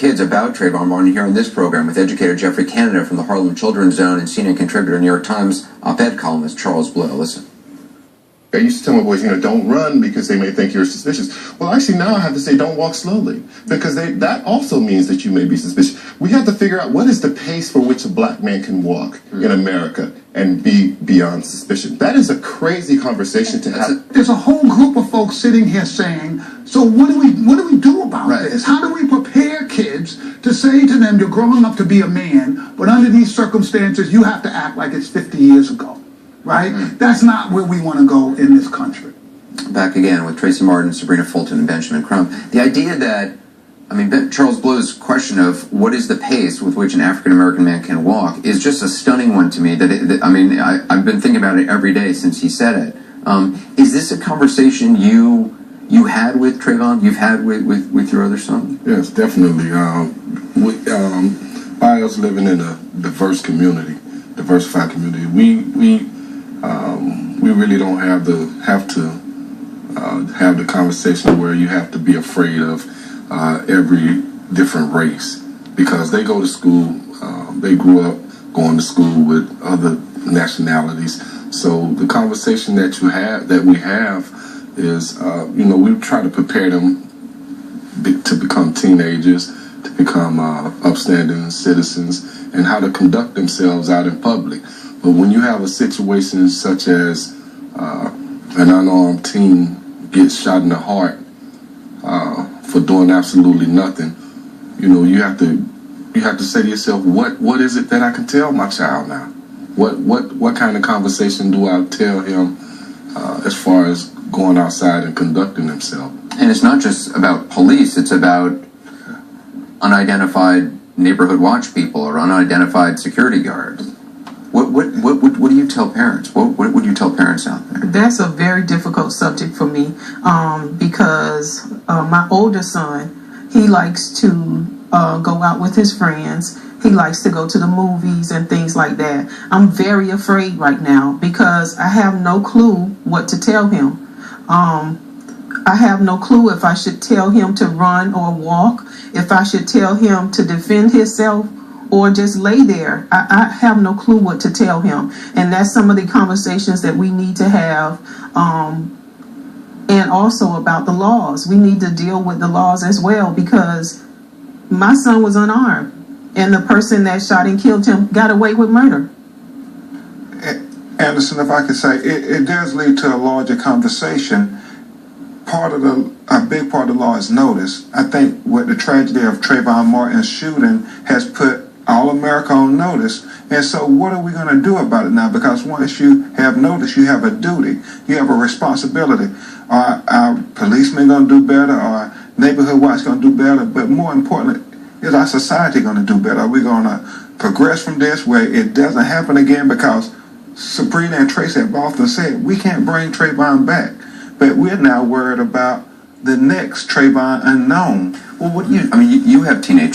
kids about Trayvon Martin here on this program with educator Jeffrey Canada from the Harlem Children's Zone and CNN contributor, New York Times op-ed columnist Charles Blow. Listen. I used to tell my boys, don't run because they may think you're suspicious. Well, actually, now I have to say don't walk slowly because that also means that you may be suspicious. We have to figure out what is the pace for which a black man can walk in America and be beyond suspicion. That is a crazy conversation to have. There's a whole group of folks sitting here saying, so what do we do about this? How do we prepare kids to say to them, you're growing up to be a man, but under these circumstances, you have to act like it's 50 years ago? Right? That's not where we want to go in this country. Back again with Tracy Martin, Sabrina Fulton, and Benjamin Crump. The idea that, Charles Blow's question of what is the pace with which an African-American man can walk is just a stunning one to me. I've been thinking about it every day since he said it. Is this a conversation you had with Trayvon? You've had with your other son? Yes, definitely. By us living in a diversified community, we really don't have to have the conversation where you have to be afraid of every different race, because they go to school, they grew up going to school with other nationalities. So the conversation that we have is, we try to prepare them to become teenagers, to become upstanding citizens, and how to conduct themselves out in public. But when you have a situation such as an unarmed teen gets shot in the heart for doing absolutely nothing, you have to say to yourself, what is it that I can tell my child now? What kind of conversation do I tell him as far as going outside and conducting himself? And it's not just about police; it's about unidentified neighborhood watch people or unidentified security guards. What do you tell parents? What would you tell parents out there? That's a very difficult subject for me because my older son, he likes to go out with his friends. He likes to go to the movies and things like that. I'm very afraid right now because I have no clue what to tell him. I have no clue if I should tell him to run or walk, if I should tell him to defend himself or just lay there. I have no clue what to tell him. And that's some of the conversations that we need to have. And also about the laws. We need to deal with the laws as well, because my son was unarmed and the person that shot and killed him got away with murder. Anderson, if I could say, it does lead to a larger conversation. A big part of the law is notice. I think what the tragedy of Trayvon Martin's shooting has put all America on notice. And so what are we going to do about it now? Because once you have notice, you have a duty. You have a responsibility. Are our policemen going to do better? Are neighborhood watch going to do better? But more importantly, is our society going to do better? Are we going to progress from this where it doesn't happen again? Because Sabrina and Tracy have often said, we can't bring Trayvon back. But we're now worried about the next Trayvon unknown. Well, you have teenagers.